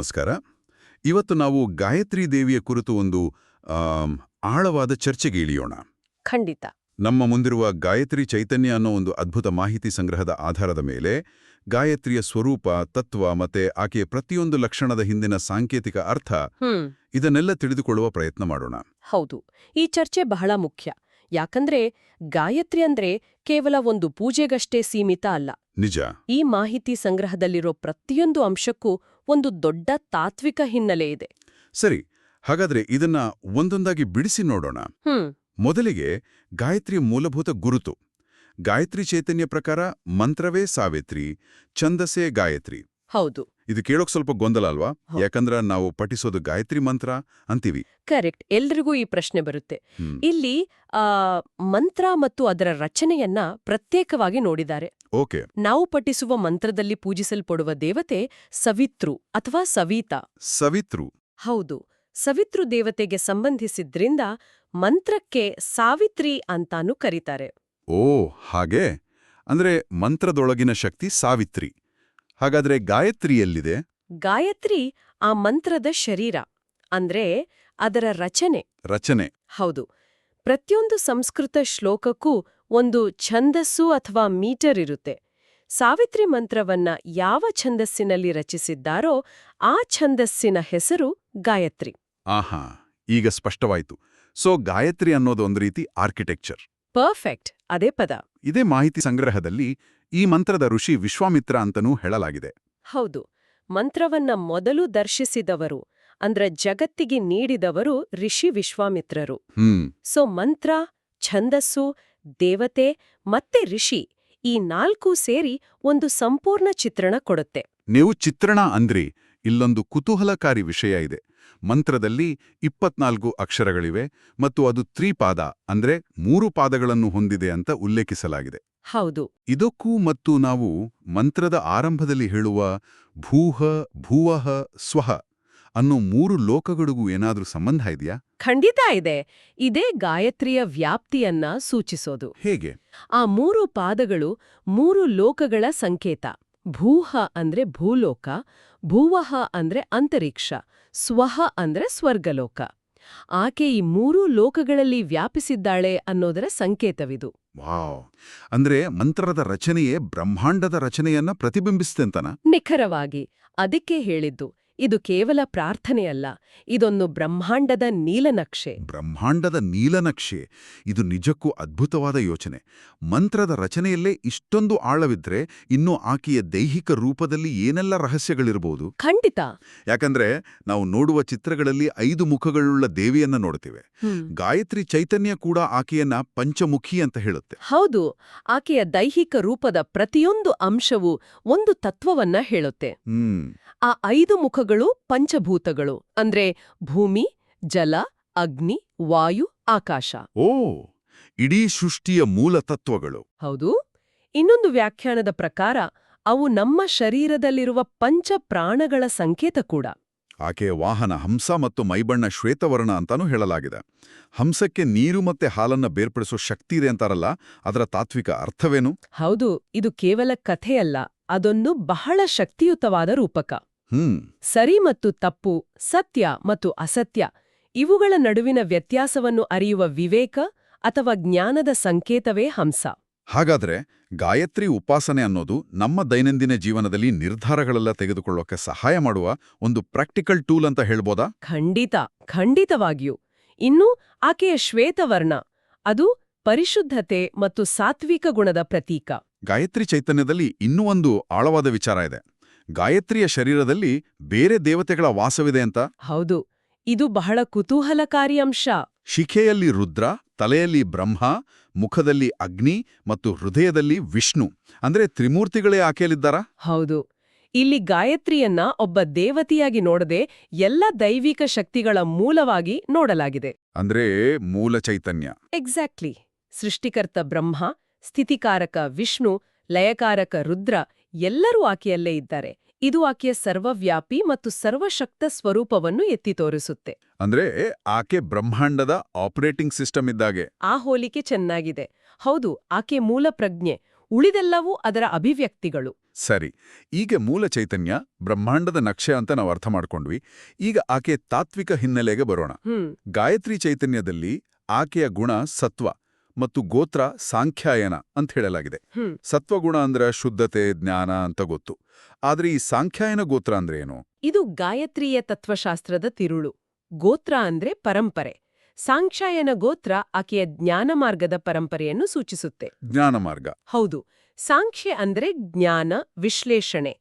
ನಮಸ್ಕಾರ. ಇವತ್ತು ನಾವು ಗಾಯತ್ರಿ ದೇವಿಯ ಕುರಿತು ಒಂದು ಆಳವಾದ ಚರ್ಚೆಗೆ ಇಳಿಯೋಣ. ಖಂಡಿತ. ನಮ್ಮ ಮುಂದಿರುವ ಗಾಯತ್ರಿ ಚೈತನ್ಯ ಅನ್ನೋ ಒಂದು ಅದ್ಭುತ ಮಾಹಿತಿ ಸಂಗ್ರಹದ ಆಧಾರದ ಮೇಲೆ ಗಾಯತ್ರಿಯ ಸ್ವರೂಪ, ತತ್ವ ಮತ್ತೆ ಆಕೆಯ ಪ್ರತಿಯೊಂದು ಲಕ್ಷಣದ ಹಿಂದಿನ ಸಾಂಕೇತಿಕ ಅರ್ಥ ಇದನ್ನೆಲ್ಲ ತಿಳಿದುಕೊಳ್ಳುವ ಪ್ರಯತ್ನ ಮಾಡೋಣ. ಹೌದು, ಈ ಚರ್ಚೆ ಬಹಳ ಮುಖ್ಯ. ಯಾಕಂದ್ರೆ ಗಾಯತ್ರಿ ಅಂದ್ರೆ ಕೇವಲ ಒಂದು ಪೂಜೆಗಷ್ಟೇ ಸೀಮಿತ ಅಲ್ಲ. ನಿಜ. ಈ ಮಾಹಿತಿ ಸಂಗ್ರಹದಲ್ಲಿರೋ ಪ್ರತಿಯೊಂದು ಅಂಶಕ್ಕೂ ಒಂದು ದೊಡ್ಡ ತಾತ್ವಿಕ ಹಿನ್ನೆಲೆ ಇದೆ. ಸರಿ, ಹಾಗಾದ್ರೆ ಇದನ್ನ ಒಂದೊಂದಾಗಿ ಬಿಡಿಸಿ ನೋಡೋಣ. ಮೊದಲಿಗೆ ಗಾಯತ್ರಿಯ ಮೂಲಭೂತ ಗುರುತು. ಗಾಯತ್ರಿ ಚೈತನ್ಯ ಪ್ರಕಾರ ಮಂತ್ರವೇ ಸಾವಿತ್ರಿ, ಛಂದಸ್ಸೇ ಗಾಯತ್ರಿ. ಹೌದು. ಇದು ಕೇಳೋಕ್ ಸ್ವಲ್ಪ ಗೊಂದಲ ಅಲ್ವಾ? ಯಾಕಂದ್ರೆ ನಾವು ಪಠಿಸೋದು ಗಾಯತ್ರಿ ಮಂತ್ರ ಅಂತೀವಿ. ಕರೆಕ್ಟ್. ಎಲ್ರಿಗೂ ಈ ಪ್ರಶ್ನೆ ಬರುತ್ತೆ. ಇಲ್ಲಿ ಮಂತ್ರ ಮತ್ತು ಅದರ ರಚನೆಯನ್ನ ಪ್ರತ್ಯೇಕವಾಗಿ ನೋಡಿದ್ದಾರೆ. ಓಕೆ. ನಾವು ಪಠಿಸುವ ಮಂತ್ರದಲ್ಲಿ ಪೂಜಿಸಲ್ಪಡುವ ದೇವತೆ ಸವಿತೃ ಅಥವಾ ಸವಿತಾ. ಸವಿತೃ. ಹೌದು, ಸವಿತೃ ದೇವತೆಗೆ ಸಂಬಂಧಿಸಿದ್ರಿಂದ ಮಂತ್ರಕ್ಕೆ ಸಾವಿತ್ರಿ ಅಂತಾನೂ ಕರೀತಾರೆ. ಓ, ಹಾಗೆ. ಅಂದ್ರೆ ಮಂತ್ರದೊಳಗಿನ ಶಕ್ತಿ ಸಾವಿತ್ರಿ. ಹಾಗಾದ್ರೆ ಗಾಯತ್ರಿ ಎಲ್ಲಿದೆ? ಗಾಯತ್ರಿ ಆ ಮಂತ್ರದ ಶರೀರ, ಅಂದ್ರೆ ಅದರ ರಚನೆ. ಹೌದು. ಪ್ರತಿಯೊಂದು ಸಂಸ್ಕೃತ ಶ್ಲೋಕಕ್ಕೂ ಒಂದು ಛಂದಸ್ಸು ಅಥವಾ ಮೀಟರ್ ಇರುತ್ತೆ. ಸಾವಿತ್ರಿ ಮಂತ್ರವನ್ನ ಯಾವ ಛಂದಸ್ಸಿನಲ್ಲಿ ರಚಿಸಿದ್ದಾರೋ ಆ ಛಂದಸ್ಸಿನ ಹೆಸರು ಗಾಯತ್ರಿ. ಆಹಾ, ಈಗ ಸ್ಪಷ್ಟವಾಯಿತು. ಸೊ ಗಾಯತ್ರಿ ಅನ್ನೋದು ಒಂದು ರೀತಿ ಆರ್ಕಿಟೆಕ್ಚರ್. ಪರ್ಫೆಕ್ಟ್, ಅದೇ ಪದ. ಇದೇ ಮಾಹಿತಿ ಸಂಗ್ರಹದಲ್ಲಿ ಈ ಮಂತ್ರದ ಋಷಿ ವಿಶ್ವಾಮಿತ್ರ ಅಂತನೂ ಹೇಳಲಾಗಿದೆ. ಹೌದು, ಮಂತ್ರವನ್ನ ಮೊದಲು ದರ್ಶಿಸಿದವರು ಅಂದ್ರೆ ಜಗತ್ತಿಗೆ ನೀಡಿದವರು ಋಷಿ ವಿಶ್ವಾಮಿತ್ರರು. ಸೊ ಮಂತ್ರ, ಛಂದಸ್ಸು, ದೇವತೆ ಮತ್ತೆ ಋಷಿ ಈ ನಾಲ್ಕೂ ಸೇರಿ ಒಂದು ಸಂಪೂರ್ಣ ಚಿತ್ರಣ ಕೊಡುತ್ತೆ. ನೀವು ಚಿತ್ರಣ ಅಂದ್ರಿ, ಇಲ್ಲೊಂದು ಕುತೂಹಲಕಾರಿ ವಿಷಯ ಇದೆ. ಮಂತ್ರದಲ್ಲಿ 24 ಅಕ್ಷರಗಳಿವೆ ಮತ್ತು ಅದು ತ್ರಿಪಾದ ಅಂದ್ರೆ 3 ಪಾದಗಳನ್ನು ಹೊಂದಿದೆ ಅಂತ ಉಲ್ಲೇಖಿಸಲಾಗಿದೆ. ಹೌದು. ಇದಕ್ಕೂ ಮತ್ತು ನಾವು ಮಂತ್ರದ ಆರಂಭದಲ್ಲಿ ಹೇಳುವ ಭೂಹ, ಭುವಃ, ಸ್ವಹ ಅನ್ನೋ 3 ಲೋಕಗಳಿಗೂ ಏನಾದ್ರೂ ಸಂಬಂಧ ಇದೆಯಾ? ಖಂಡಿತ ಇದೆ. ಇದೇ ಗಾಯತ್ರಿಯ ವ್ಯಾಪ್ತಿಯನ್ನ ಸೂಚಿಸೋದು. ಹೇಗೆ? ಆ 3 ಪಾದಗಳು 3 ಲೋಕಗಳ ಸಂಕೇತ. ಭೂಹ ಅಂದ್ರೆ ಭೂಲೋಕ, ಭುವಃ ಅಂದ್ರೆ ಅಂತರಿಕ್ಷ, ಸ್ವಹ ಅಂದ್ರೆ ಸ್ವರ್ಗಲೋಕ. ಆಕೆ ಈ 3 ಲೋಕಗಳಲ್ಲಿ ವ್ಯಾಪಿಸಿದ್ದಾಳೆ ಅನ್ನೋದರ ಸಂಕೇತವಿದು. ವಾವ್! ಅಂದ್ರೆ ಮಂತ್ರದ ರಚನೆಯೇ ಬ್ರಹ್ಮಾಂಡದ ರಚನೆಯನ್ನ ಪ್ರತಿಬಿಂಬಿಸ್ತಂತನ? ನಿಖರವಾಗಿ. ಅದಕ್ಕೆ ಹೇಳಿದ್ದು, ಇದು ಕೇವಲ ಪ್ರಾರ್ಥನೆಯಲ್ಲ, ಇದೊಂದು ಬ್ರಹ್ಮಾಂಡದ ನೀಲನಕ್ಷೆ. ಬ್ರಹ್ಮಾಂಡದ ನೀಲನಕ್ಷೆ. ಇದು ನಿಜಕ್ಕೂ ಅದ್ಭುತವಾದ ಯೋಚನೆ. ಮಂತ್ರದ ರಚನೆಯಲ್ಲೇ ಇಷ್ಟೊಂದು ಆಳವಿದ್ರೆ ಇನ್ನು ಆಕೆಯ ದೈಹಿಕ ರೂಪದಲ್ಲಿ ಏನೆಲ್ಲ ರಹಸ್ಯಗಳಿರಬಹುದು? ಖಂಡಿತ. ಯಾಕಂದ್ರೆ ನಾವು ನೋಡುವ ಚಿತ್ರಗಳಲ್ಲಿ 5 ಮುಖಗಳುಳ್ಳ ದೇವಿಯನ್ನ ನೋಡ್ತೇವೆ. ಗಾಯತ್ರಿ ಚೈತನ್ಯ ಕೂಡ ಆಕೆಯನ್ನ ಪಂಚಮುಖಿ ಅಂತ ಹೇಳುತ್ತೆ. ಹೌದು, ಆಕೆಯ ದೈಹಿಕ ರೂಪದ ಪ್ರತಿಯೊಂದು ಅಂಶವೂ ಒಂದು ತತ್ವವನ್ನ ಹೇಳುತ್ತೆ. ಆ 5 ಮುಖಗಳು ಪಂಚಭೂತಗಳು, ಅಂದ್ರೆ ಭೂಮಿ, ಜಲ, ಅಗ್ನಿ, ವಾಯು, ಆಕಾಶ. ಓ, ಇಡೀ ಸೃಷ್ಟಿಯ ಮೂಲ ತತ್ವಗಳು. ಹೌದು. ಇನ್ನೊಂದು ವ್ಯಾಖ್ಯಾನದ ಪ್ರಕಾರ ಅವು ನಮ್ಮ ಶರೀರದಲ್ಲಿರುವ ಪಂಚ ಪ್ರಾಣಗಳ ಸಂಕೇತ ಕೂಡ. ಆಕೆಯ ವಾಹನ ಹಂಸ ಮತ್ತು ಮೈಬಣ್ಣ ಶ್ವೇತವರ್ಣ ಅಂತಾನೂ ಹೇಳಲಾಗಿದೆ. ಹಂಸಕ್ಕೆ ನೀರು ಮತ್ತೆ ಹಾಲನ್ನ ಬೇರ್ಪಡಿಸೋ ಶಕ್ತಿ ಇದೆ ಅಂತಾರಲ್ಲ, ಅದರ ತಾತ್ವಿಕ ಅರ್ಥವೇನು? ಹೌದು, ಇದು ಕೇವಲ ಕಥೆಯಲ್ಲ, ಅದೊಂದು ಬಹಳ ಶಕ್ತಿಯುತವಾದ ರೂಪಕ. ಸರಿ ಮತ್ತು ತಪ್ಪು, ಸತ್ಯ ಮತ್ತು ಅಸತ್ಯ ಇವುಗಳ ನಡುವಿನ ವ್ಯತ್ಯಾಸವನ್ನು ಅರಿಯುವ ವಿವೇಕ ಅಥವಾ ಜ್ಞಾನದ ಸಂಕೇತವೇ ಹಂಸ. ಹಾಗಾದ್ರೆ ಗಾಯತ್ರಿ ಉಪಾಸನೆ ಅನ್ನೋದು ನಮ್ಮ ದೈನಂದಿನ ಜೀವನದಲ್ಲಿ ನಿರ್ಧಾರಗಳೆಲ್ಲ ತೆಗೆದುಕೊಳ್ಳೋಕೆ ಸಹಾಯ ಮಾಡುವ ಒಂದು ಪ್ರಾಕ್ಟಿಕಲ್ ಟೂಲ್ ಅಂತ ಹೇಳ್ಬೋದಾ? ಖಂಡಿತವಾಗಿಯೂ. ಇನ್ನು ಆಕೆಯ ಶ್ವೇತವರ್ಣ, ಅದು ಪರಿಶುದ್ಧತೆ ಮತ್ತು ಸಾತ್ವಿಕ ಗುಣದ ಪ್ರತೀಕ. ಗಾಯತ್ರಿ ಚೈತನ್ಯದಲ್ಲಿ ಇನ್ನೂ ಒಂದು ಆಳವಾದ ವಿಚಾರ ಇದೆ. ಗಾಯತ್ರಿಯ ಶರೀರದಲ್ಲಿ ಬೇರೆ ದೇವತೆಗಳ ವಾಸವಿದೆ ಅಂತ. ಹೌದು, ಇದು ಬಹಳ ಕುತೂಹಲಕಾರಿ ಅಂಶ. ಶಿಖೆಯಲ್ಲಿ ರುದ್ರ, ತಲೆಯಲ್ಲಿ ಬ್ರಹ್ಮ, ಮುಖದಲ್ಲಿ ಅಗ್ನಿ ಮತ್ತು ಹೃದಯದಲ್ಲಿ ವಿಷ್ಣು, ಅಂದ್ರೆ ತ್ರಿಮೂರ್ತಿಗಳೇ ಆಕೆಯಲ್ಲಿದ್ದಾರಾ? ಹೌದು. ಇಲ್ಲಿ ಗಾಯತ್ರಿಯನ್ನ ಒಬ್ಬ ದೇವತೆಯಾಗಿ ನೋಡದೆ ಎಲ್ಲ ದೈವಿಕ ಶಕ್ತಿಗಳ ಮೂಲವಾಗಿ ನೋಡಲಾಗಿದೆ. ಅಂದ್ರೆ ಮೂಲ ಚೈತನ್ಯ. ಎಕ್ಸಾಕ್ಟ್ಲಿ. ಸೃಷ್ಟಿಕರ್ತ ಬ್ರಹ್ಮ, ಸ್ಥಿತಿಕಾರಕ ವಿಷ್ಣು, ಲಯಕಾರಕ ರುದ್ರ ಎಲ್ಲರೂ ಆಕೆಯಲ್ಲೇ ಇದ್ದಾರೆ. ಇದು ಆಕೆಯ ಸರ್ವವ್ಯಾಪಿ ಮತ್ತು ಸರ್ವಶಕ್ತ ಸ್ವರೂಪವನ್ನು ಎತ್ತಿ ತೋರಿಸುತ್ತೆ. ಅಂದ್ರೆ ಆಕೆ ಬ್ರಹ್ಮಾಂಡದ ಆಪರೇಟಿಂಗ್ ಸಿಸ್ಟಮ್ ಇದ್ದಾಗೆ. ಆ ಹೋಲಿಕೆ ಚೆನ್ನಾಗಿದೆ. ಹೌದು, ಆಕೆ ಮೂಲ ಪ್ರಜ್ಞೆ, ಉಳಿದೆಲ್ಲವೂ ಅದರ ಅಭಿವ್ಯಕ್ತಿಗಳು. ಸರಿ, ಈಗ ಮೂಲ ಚೈತನ್ಯ ಬ್ರಹ್ಮಾಂಡದ ನಕ್ಷೆ ಅಂತ ನಾವು ಅರ್ಥ ಮಾಡ್ಕೊಂಡ್ವಿ. ಈಗ ಆಕೆ ತಾತ್ವಿಕ ಹಿನ್ನೆಲೆಗೆ ಬರೋಣ. ಗಾಯತ್ರಿ ಚೈತನ್ಯದಲ್ಲಿ ಆಕೆಯ ಗುಣ ಸತ್ವ ಮತ್ತು ಗೋತ್ರ ಸಾಂಖ್ಯಾಯನ ಅಂತ ಹೇಳಲಾಗಿದೆ. ಸತ್ವಗುಣ ಅಂದ್ರೆ ಶುದ್ಧತೆ, ಜ್ಞಾನ ಅಂತ ಗೊತ್ತು. ಆದ್ರೆ ಈ ಸಾಂಖ್ಯಾಯನ ಗೋತ್ರ ಅಂದ್ರೆ ಏನು? ಇದು ಗಾಯತ್ರಿಯ ತತ್ವಶಾಸ್ತ್ರದ ತಿರುಳು. ಗೋತ್ರ ಅಂದ್ರೆ ಪರಂಪರೆ. ಸಾಂಖ್ಯಾಯನ ಗೋತ್ರ ಆಕೆಯ ಜ್ಞಾನ ಮಾರ್ಗದ ಪರಂಪರೆಯನ್ನು ಸೂಚಿಸುತ್ತೆ. ಜ್ಞಾನ ಮಾರ್ಗ. ಹೌದು. ಸಾಂಖ್ಯ ಅಂದ್ರೆ ಜ್ಞಾನ, ವಿಶ್ಲೇಷಣೆ.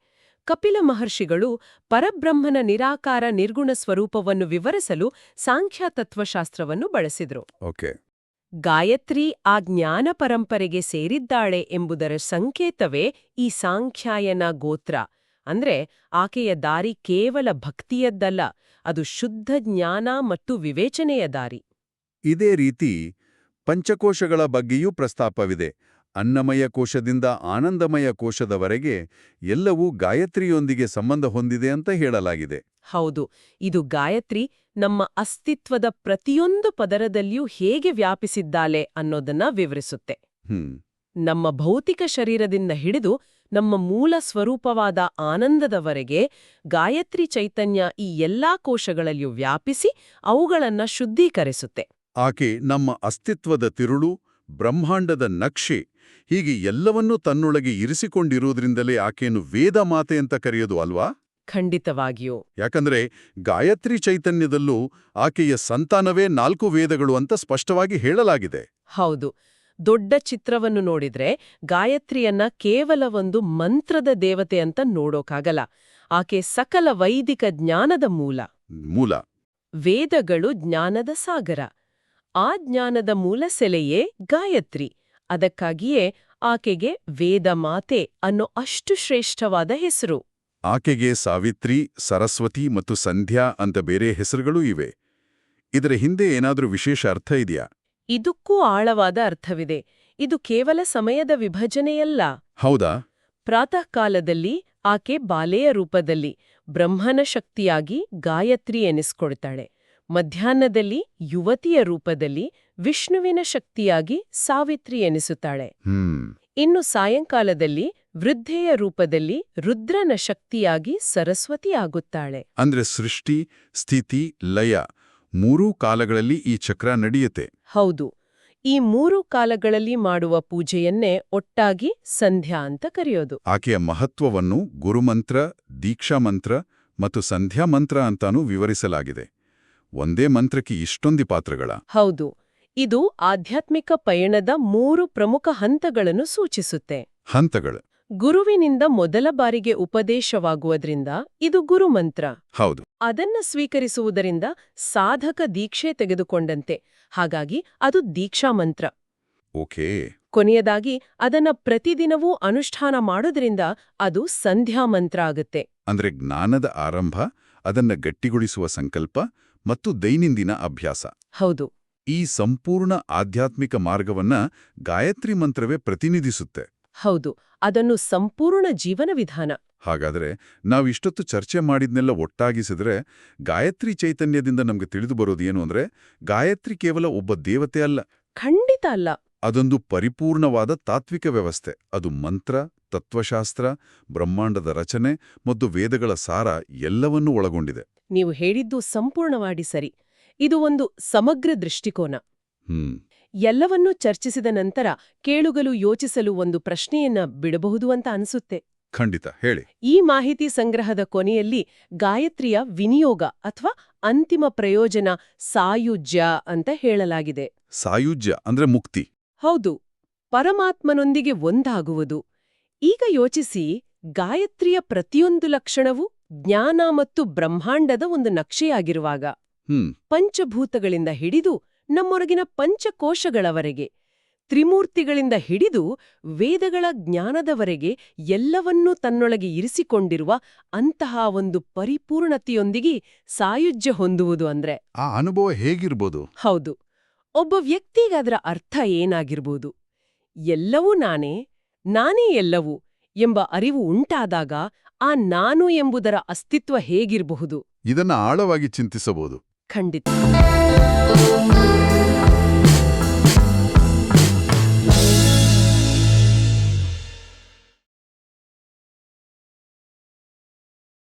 ಕಪಿಲ ಮಹರ್ಷಿಗಳು ಪರಬ್ರಹ್ಮನ ನಿರಾಕಾರ ನಿರ್ಗುಣ ಸ್ವರೂಪವನ್ನು ವಿವರಿಸಲು ಸಾಂಖ್ಯ ತತ್ವಶಾಸ್ತ್ರವನ್ನು ಬಳಸಿದ್ರು. ಓಕೆ. ಗಾಯತ್ರಿ ಆ ಜ್ಞಾನ ಪರಂಪರೆಗೆ ಸೇರಿದ್ದಾಳೆ ಎಂಬುದರ ಸಂಕೇತವೇ ಈ ಸಾಂಖ್ಯಾಯನ ಗೋತ್ರ. ಅಂದ್ರೆ ಆಕೆಯ ದಾರಿ ಕೇವಲ ಭಕ್ತಿಯದ್ದಲ್ಲ, ಅದು ಶುದ್ಧ ಜ್ಞಾನ ಮತ್ತು ವಿವೇಚನೆಯ ದಾರಿ. ಇದೇ ರೀತಿ ಪಂಚಕೋಶಗಳ ಬಗ್ಗೆಯೂ ಪ್ರಸ್ತಾಪವಿದೆ. ಅನ್ನಮಯ ಕೋಶದಿಂದ ಆನಂದಮಯ ಕೋಶದವರೆಗೆ ಎಲ್ಲವೂ ಗಾಯತ್ರಿಯೊಂದಿಗೆ ಸಂಬಂಧ ಹೊಂದಿದೆ ಅಂತ ಹೇಳಲಾಗಿದೆ. ಹೌದು. ಇದು ಗಾಯತ್ರಿ ನಮ್ಮ ಅಸ್ತಿತ್ವದ ಪ್ರತಿಯೊಂದು ಪದರದಲ್ಲಿಯೂ ಹೇಗೆ ವ್ಯಾಪಿಸಿದ್ದಾಳೆ ಅನ್ನೋದನ್ನ ವಿವರಿಸುತ್ತೆ. ನಮ್ಮ ಭೌತಿಕ ಶರೀರದಿಂದ ಹಿಡಿದು ನಮ್ಮ ಮೂಲ ಸ್ವರೂಪವಾದ ಆನಂದದವರೆಗೆ ಗಾಯತ್ರಿ ಚೈತನ್ಯ ಈ ಎಲ್ಲಾ ಕೋಶಗಳಲ್ಲಿಯೂ ವ್ಯಾಪಿಸಿ ಅವುಗಳನ್ನ ಶುದ್ಧೀಕರಿಸುತ್ತೆ. ಆಕೆ ನಮ್ಮ ಅಸ್ತಿತ್ವದ ತಿರುಳು, ಬ್ರಹ್ಮಾಂಡದ ನಕ್ಷೆ, ಹೀಗೆ ಎಲ್ಲವನ್ನೂ ತನ್ನೊಳಗೆ ಇರಿಸಿಕೊಂಡಿರುವುದರಿಂದಲೇ ಆಕೆಯನ್ನು ವೇದ ಮಾತೆ ಅಂತ ಕರೆಯೋದು ಅಲ್ವಾ? ಖಂಡಿತವಾಗಿಯೂ. ಯಾಕಂದ್ರೆ ಗಾಯತ್ರಿ ಚೈತನ್ಯದಲ್ಲೂ ಆಕೆಯ ಸಂತಾನವೇ 4 ವೇದಗಳು ಅಂತ ಸ್ಪಷ್ಟವಾಗಿ ಹೇಳಲಾಗಿದೆ. ಹೌದು. ದೊಡ್ಡ ಚಿತ್ರವನ್ನು ನೋಡಿದ್ರೆ ಗಾಯತ್ರಿಯನ್ನ ಕೇವಲ ಒಂದು ಮಂತ್ರದ ದೇವತೆ ಅಂತ ನೋಡೋಕಾಗಲ್ಲ. ಆಕೆ ಸಕಲ ವೈದಿಕ ಜ್ಞಾನದ ಮೂಲ. ವೇದಗಳು ಜ್ಞಾನದ ಸಾಗರ. ಆ ಜ್ಞಾನದ ಮೂಲ ಸೆಲೆಯೇ ಗಾಯತ್ರಿ. ಅದಕ್ಕಾಗಿಯೇ ಆಕೆಗೆ ವೇದ ಮಾತೆ ಅನ್ನೋ ಅಷ್ಟು ಶ್ರೇಷ್ಠವಾದ ಹೆಸರು. ಆಕೆಗೆ ಸಾವಿತ್ರಿ, ಸರಸ್ವತಿ ಮತ್ತು ಸಂಧ್ಯಾ ಅಂತ ಬೇರೆ ಹೆಸರುಗಳೂ ಇವೆ. ಇದರ ಹಿಂದೆ ಏನಾದ್ರೂ ವಿಶೇಷ ಅರ್ಥ ಇದೆಯಾ? ಇದಕ್ಕೂ ಆಳವಾದ ಅರ್ಥವಿದೆ. ಇದು ಕೇವಲ ಸಮಯದ ವಿಭಜನೆಯಲ್ಲ. ಹೌದಾ? ಪ್ರಾತಃ ಕಾಲದಲ್ಲಿ ಆಕೆ ಬಾಲೆಯ ರೂಪದಲ್ಲಿ ಬ್ರಹ್ಮನ ಶಕ್ತಿಯಾಗಿ ಗಾಯತ್ರಿ ಎನಿಸ್ಕೊಳ್ತಾಳೆ. ಮಧ್ಯಾಹ್ನದಲ್ಲಿ ಯುವತಿಯ ರೂಪದಲ್ಲಿ ವಿಷ್ಣುವಿನ ಶಕ್ತಿಯಾಗಿ ಸಾವಿತ್ರಿ ಎನಿಸುತ್ತಾಳೆ. ಇನ್ನು ಸಾಯಂಕಾಲದಲ್ಲಿ ವೃದ್ಧೆಯ ರೂಪದಲ್ಲಿ ರುದ್ರನ ಶಕ್ತಿಯಾಗಿ ಸರಸ್ವತಿ ಆಗುತ್ತಾಳೆ. ಅಂದ್ರೆ ಸೃಷ್ಟಿ, ಸ್ಥಿತಿ, ಲಯ 3 ಕಾಲಗಳಲ್ಲಿ ಈ ಚಕ್ರ ನಡೆಯುತ್ತೆ. ಹೌದು. ಈ 3 ಕಾಲಗಳಲ್ಲಿ ಮಾಡುವ ಪೂಜೆಯನ್ನೇ ಒಟ್ಟಾಗಿ ಸಂಧ್ಯಾ ಅಂತ ಕರೆಯೋದು. ಆಕೆಯ ಮಹತ್ವವನ್ನು ಗುರುಮಂತ್ರ, ದೀಕ್ಷಾಮಂತ್ರ ಮತ್ತು ಸಂಧ್ಯಾ ಮಂತ್ರ ಅಂತಾನೂ ವಿವರಿಸಲಾಗಿದೆ. ಒಂದೇ ಮಂತ್ರಕ್ಕೆ ಇಷ್ಟೊಂದು ಪಾತ್ರಗಳ? ಹೌದು. ಇದು ಆಧ್ಯಾತ್ಮಿಕ ಪಯಣದ 3 ಪ್ರಮುಖ ಹಂತಗಳನ್ನು ಸೂಚಿಸುತ್ತೆ. ಹಂತಗಳು? ಗುರುವಿನಿಂದ ಮೊದಲ ಬಾರಿಗೆ ಉಪದೇಶವಾಗುವುದರಿಂದ ಇದು ಗುರುಮಂತ್ರ. ಹೌದು. ಅದನ್ನ ಸ್ವೀಕರಿಸುವುದರಿಂದ ಸಾಧಕ ದೀಕ್ಷೆ ತೆಗೆದುಕೊಂಡಂತೆ. ಹಾಗಾಗಿ ಅದು ದೀಕ್ಷಾಮಂತ್ರ. ಓಕೆ. ಕೊನೆಯದಾಗಿ ಅದನ್ನ ಪ್ರತಿದಿನವೂ ಅನುಷ್ಠಾನ ಮಾಡೋದ್ರಿಂದ ಅದು ಸಂಧ್ಯಾ ಮಂತ್ರ ಆಗುತ್ತೆ. ಅಂದ್ರೆ ಜ್ಞಾನದ ಆರಂಭ, ಅದನ್ನ ಗಟ್ಟಿಗೊಳಿಸುವ ಸಂಕಲ್ಪ ಮತ್ತು ದೈನಂದಿನ ಅಭ್ಯಾಸ. ಹೌದು. ಈ ಸಂಪೂರ್ಣ ಆಧ್ಯಾತ್ಮಿಕ ಮಾರ್ಗವನ್ನ ಗಾಯತ್ರಿ ಮಂತ್ರವೇ ಪ್ರತಿನಿಧಿಸುತ್ತೆ. ಹೌದು. ಅದನ್ನು ಸಂಪೂರ್ಣ ಜೀವನ ವಿಧಾನ. ಹಾಗಾದ್ರೆ ನಾವಿಷ್ಟೊತ್ತು ಚರ್ಚೆ ಮಾಡಿದ್ನೆಲ್ಲ ಒಟ್ಟಾಗಿಸಿದ್ರೆ ಗಾಯತ್ರಿ ಚೈತನ್ಯದಿಂದ ನಮ್ಗೆ ತಿಳಿದು ಬರೋದೇನು ಅಂದ್ರೆ, ಗಾಯತ್ರಿ ಕೇವಲ ಒಬ್ಬ ದೇವತೆ ಅಲ್ಲ. ಖಂಡಿತ ಅಲ್ಲ. ಅದೊಂದು ಪರಿಪೂರ್ಣವಾದ ತಾತ್ವಿಕ ವ್ಯವಸ್ಥೆ. ಅದು ಮಂತ್ರ, ತತ್ವಶಾಸ್ತ್ರ, ಬ್ರಹ್ಮಾಂಡದ ರಚನೆ ಮತ್ತು ವೇದಗಳ ಸಾರ ಎಲ್ಲವನ್ನೂ ಒಳಗೊಂಡಿದೆ. ನೀವು ಹೇಳಿದ್ದು ಸಂಪೂರ್ಣವಾಗಿ ಸರಿ. ಇದು ಒಂದು ಸಮಗ್ರ ದೃಷ್ಟಿಕೋನ. ಎಲ್ಲವನ್ನೂ ಚರ್ಚಿಸಿದ ನಂತರ ಕೇಳುಗಲು ಯೋಚಿಸಲು ಒಂದು ಪ್ರಶ್ನೆಯನ್ನ ಬಿಡಬಹುದು ಅಂತ ಅನ್ಸುತ್ತೆ. ಖಂಡಿತ, ಹೇಳಿ. ಈ ಮಾಹಿತಿ ಸಂಗ್ರಹದ ಕೊನೆಯಲ್ಲಿ ಗಾಯತ್ರಿಯ ವಿನಿಯೋಗ ಅಥವಾ ಅಂತಿಮ ಪ್ರಯೋಜನ ಸಾಯುಜ್ಯ ಅಂತ ಹೇಳಲಾಗಿದೆ. ಸಾಯುಜ್ಯ ಅಂದ್ರೆ ಮುಕ್ತಿ. ಹೌದು. ಪರಮಾತ್ಮನೊಂದಿಗೆ ಒಂದಾಗುವುದು. ಈಗ ಯೋಚಿಸಿ, ಗಾಯತ್ರಿಯ ಪ್ರತಿಯೊಂದು ಲಕ್ಷಣವೂ ಜ್ಞಾನ ಮತ್ತು ಬ್ರಹ್ಮಾಂಡದ ಒಂದು ನಕ್ಷೆಯಾಗಿರುವಾಗ, ಪಂಚಭೂತಗಳಿಂದ ಹಿಡಿದು ನಮ್ಮೊಳಗಿನ ಪಂಚಕೋಶಗಳವರೆಗೆ, ತ್ರಿಮೂರ್ತಿಗಳಿಂದ ಹಿಡಿದು ವೇದಗಳ ಜ್ಞಾನದವರೆಗೆ ಎಲ್ಲವನ್ನೂ ತನ್ನೊಳಗೆ ಇರಿಸಿಕೊಂಡಿರುವ ಅಂತಹ ಒಂದು ಪರಿಪೂರ್ಣತೆಯೊಂದಿಗೆ ಸಾಯುಜ್ಯ ಹೊಂದುವುದು ಅಂದ್ರೆ ಆ ಅನುಭವ ಹೇಗಿರ್ಬೋದು? ಹೌದು. ಒಬ್ಬ ವ್ಯಕ್ತಿಗಾದರ ಅರ್ಥ ಏನಾಗಿರ್ಬೋದು? ಎಲ್ಲವೂ ನಾನೇ ಎಲ್ಲವೂ ಎಂಬ ಅರಿವು ಉಂಟಾದಾಗ ಆ ನಾನು ಎಂಬುದರ ಅಸ್ತಿತ್ವ ಹೇಗಿರಬಹುದು? ಇದನ್ನ ಆಳವಾಗಿ ಚಿಂತಿಸಬಹುದು. ಖಂಡಿತ.